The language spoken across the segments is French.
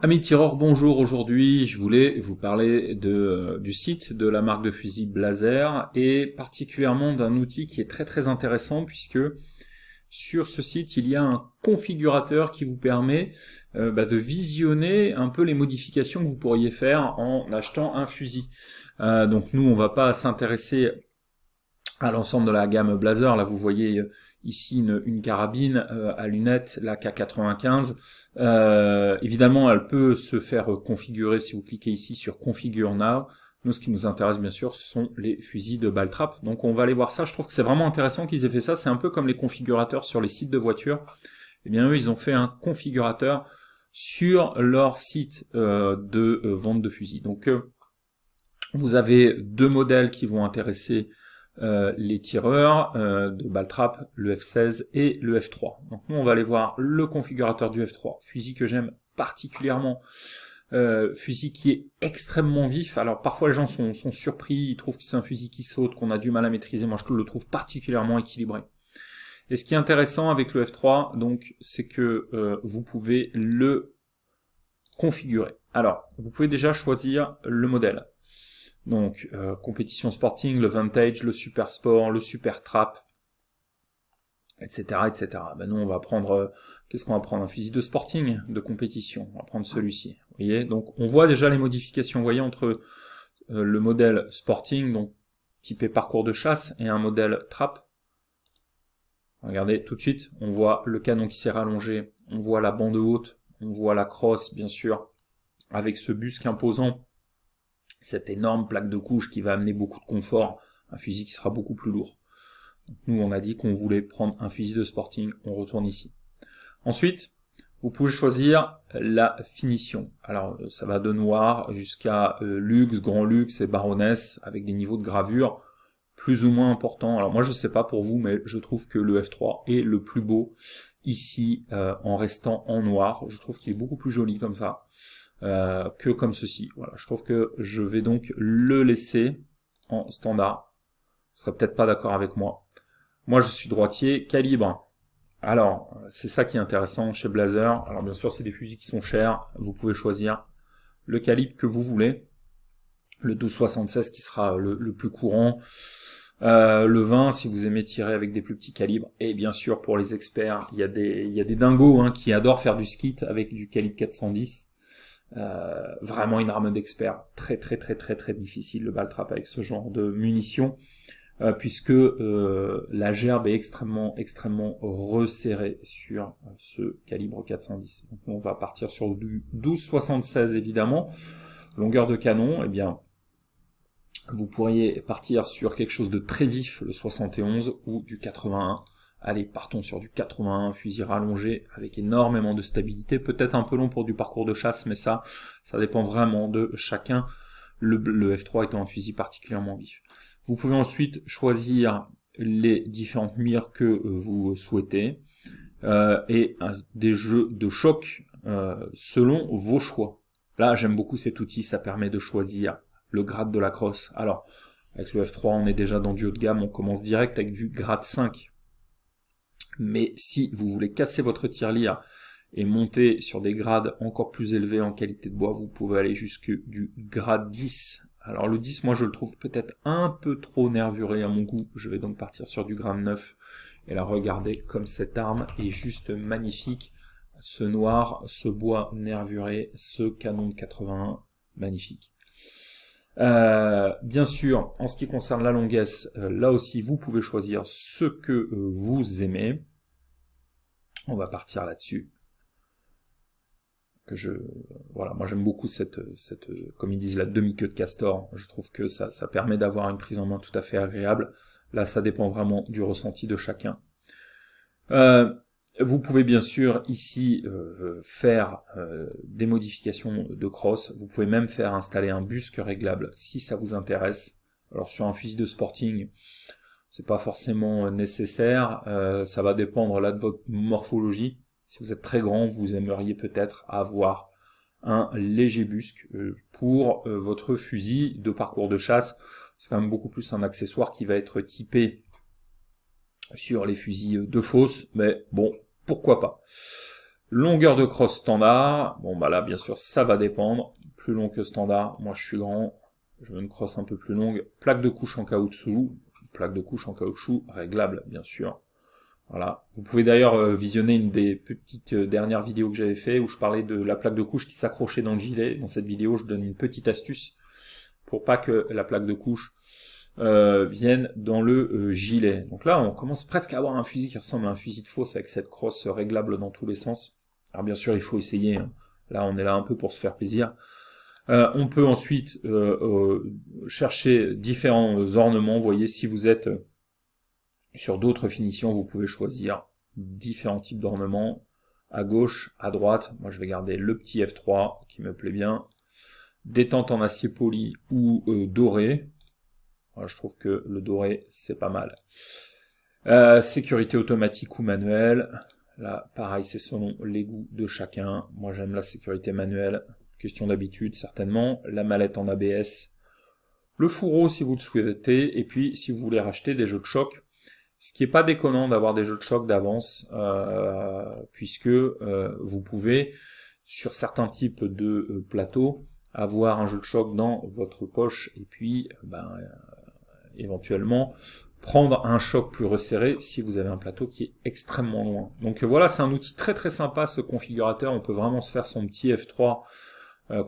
Amis tireurs, bonjour. Aujourd'hui, je voulais vous parler du site de la marque de fusil Blaser et particulièrement d'un outil qui est très intéressant puisque sur ce site, il y a un configurateur qui vous permet de visionner un peu les modifications que vous pourriez faire en achetant un fusil. Donc nous, on va pas s'intéresser à l'ensemble de la gamme Blaser. Là, vous voyez ici une carabine à lunettes, la K95. Évidemment, elle peut se faire configurer si vous cliquez ici sur Configure Now. Nous, ce qui nous intéresse bien sûr, ce sont les fusils de balle trap. Donc on va aller voir ça. Je trouve que c'est vraiment intéressant qu'ils aient fait ça. C'est un peu comme les configurateurs sur les sites de voitures. Eh bien eux, ils ont fait un configurateur sur leur site de vente de fusils. Donc vous avez deux modèles qui vont intéresser les tireurs de balle trap, le F16 et le F3. Donc nous on va aller voir le configurateur du F3, fusil que j'aime particulièrement, fusil qui est extrêmement vif. Alors parfois les gens sont surpris, ils trouvent que c'est un fusil qui saute, qu'on a du mal à maîtriser. Moi je le trouve particulièrement équilibré. Et ce qui est intéressant avec le F3, donc, c'est que vous pouvez le configurer. Alors, vous pouvez déjà choisir le modèle. Donc, compétition sporting, le vintage, le super sport, le super trap, etc., etc. Ben nous, on va prendre, qu'est-ce qu'on va prendre? Un fusil de sporting, de compétition. On va prendre celui-ci. Vous voyez? Donc, on voit déjà les modifications, vous voyez, entre le modèle sporting, donc typé parcours de chasse, et un modèle trap. Regardez, tout de suite, on voit le canon qui s'est rallongé, on voit la bande haute, on voit la crosse, bien sûr, avec ce busque imposant, cette énorme plaque de couche qui va amener beaucoup de confort, un fusil qui sera beaucoup plus lourd. Donc, nous, on a dit qu'on voulait prendre un fusil de sporting, on retourne ici. Ensuite, vous pouvez choisir la finition. Alors, ça va de noir jusqu'à luxe, grand luxe et baronesse, avec des niveaux de gravure plus ou moins importants. Alors moi, je sais pas pour vous, mais je trouve que le F3 est le plus beau ici, en restant en noir. Je trouve qu'il est beaucoup plus joli comme ça. Que comme ceci. Voilà, je trouve que je vais donc le laisser en standard. Vous serez peut-être pas d'accord avec moi. Moi, je suis droitier, calibre. Alors, c'est ça qui est intéressant chez Blaser. Alors bien sûr, c'est des fusils qui sont chers. Vous pouvez choisir le calibre que vous voulez. Le 12,76 qui sera le plus courant. Le 20 si vous aimez tirer avec des plus petits calibres. Et bien sûr, pour les experts, il y a des dingos qui adorent faire du skit avec du calibre 410. Vraiment une arme d'expert, très difficile le balle trap avec ce genre de munitions, puisque la gerbe est extrêmement resserrée sur ce calibre 410. Donc on va partir sur du 12,76 évidemment. Longueur de canon, eh bien vous pourriez partir sur quelque chose de très vif, le 71 ou du 81. Allez, partons sur du 81, fusil rallongé, avec énormément de stabilité, peut-être un peu long pour du parcours de chasse, mais ça dépend vraiment de chacun, le F3 étant un fusil particulièrement vif. Vous pouvez ensuite choisir les différentes mires que vous souhaitez, et des jeux de choc selon vos choix. Là, j'aime beaucoup cet outil, ça permet de choisir le grade de la crosse. Alors, avec le F3, on est déjà dans du haut de gamme, on commence direct avec du grade 5. Mais si vous voulez casser votre tirelire et monter sur des grades encore plus élevés en qualité de bois, vous pouvez aller jusque du grade 10. Alors le 10, moi je le trouve peut-être un peu trop nervuré à mon goût. Je vais donc partir sur du grade 9. Et là, regardez comme cette arme est juste magnifique. Ce noir, ce bois nervuré, ce canon de 81, magnifique. Bien sûr, en ce qui concerne la longuesse, là aussi vous pouvez choisir ce que vous aimez. On va partir là-dessus. Voilà, moi j'aime beaucoup cette, comme ils disent, la demi-queue de castor. Je trouve que ça permet d'avoir une prise en main tout à fait agréable. Là, ça dépend vraiment du ressenti de chacun. Vous pouvez bien sûr ici faire des modifications de crosse. Vous pouvez même faire installer un busque réglable si ça vous intéresse. Alors sur un fusil de sporting, c'est pas forcément nécessaire. Ça va dépendre là de votre morphologie. Si vous êtes très grand, vous aimeriez peut-être avoir un léger busque pour votre fusil de parcours de chasse. C'est quand même beaucoup plus un accessoire qui va être typé sur les fusils de fosse, mais bon, pourquoi pas. Longueur de crosse standard, bon bah là bien sûr ça va dépendre, plus long que standard, moi je suis grand, je veux une crosse un peu plus longue, plaque de couche en caoutchouc, réglable bien sûr. Voilà. Vous pouvez d'ailleurs visionner une des petites dernières vidéos que j'avais fait où je parlais de la plaque de couche qui s'accrochait dans le gilet. Dans cette vidéo, je donne une petite astuce pour pas que la plaque de couche vienne dans le gilet. Donc là, on commence presque à avoir un fusil qui ressemble à un fusil de fosse avec cette crosse réglable dans tous les sens. Alors bien sûr, il faut essayer. Hein. Là, on est là un peu pour se faire plaisir. On peut ensuite chercher différents ornements. Vous voyez, si vous êtes sur d'autres finitions, vous pouvez choisir différents types d'ornements, à gauche, à droite. Moi, je vais garder le petit F3 qui me plaît bien. Détente en acier poli ou doré. Voilà, je trouve que le doré, c'est pas mal. Sécurité automatique ou manuelle. Là, pareil, c'est selon les goûts de chacun. Moi, j'aime la sécurité manuelle. Question d'habitude, certainement. La mallette en ABS. Le fourreau, si vous le souhaitez. Et puis, si vous voulez racheter des jeux de choc, ce qui est pas déconnant d'avoir des jeux de choc d'avance, puisque vous pouvez, sur certains types de plateaux, avoir un jeu de choc dans votre poche et puis éventuellement prendre un choc plus resserré si vous avez un plateau qui est extrêmement loin. Donc voilà, c'est un outil très très sympa ce configurateur, on peut vraiment se faire son petit F3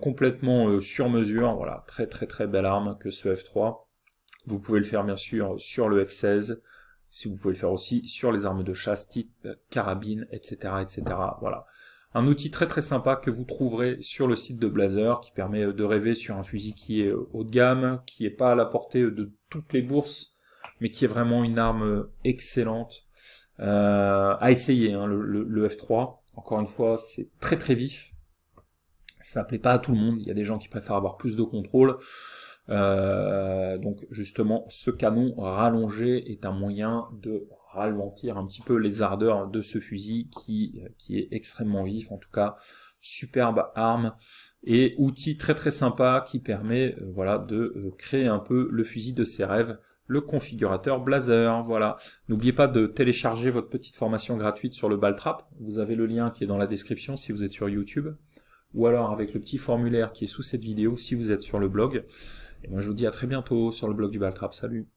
complètement sur mesure, voilà, très très très belle arme que ce F3. Vous pouvez le faire bien sûr sur le F16, si vous pouvez le faire aussi sur les armes de chasse, type carabine, etc., etc. Voilà. Un outil très très sympa que vous trouverez sur le site de Blazer, qui permet de rêver sur un fusil qui est haut de gamme, qui n'est pas à la portée de toutes les bourses, mais qui est vraiment une arme excellente à essayer, hein, le F3. Encore une fois, c'est très très vif. Ça plaît pas à tout le monde, il y a des gens qui préfèrent avoir plus de contrôle. Donc justement, ce canon rallongé est un moyen de ralentir un petit peu les ardeurs de ce fusil qui est extrêmement vif, en tout cas superbe arme et outil très très sympa qui permet voilà de créer un peu le fusil de ses rêves, le configurateur Blazer. Voilà, n'oubliez pas de télécharger votre petite formation gratuite sur le Ball-Trap, vous avez le lien qui est dans la description si vous êtes sur YouTube, ou alors avec le petit formulaire qui est sous cette vidéo si vous êtes sur le blog. Et moi je vous dis à très bientôt sur le blog du Ball-Trap, salut.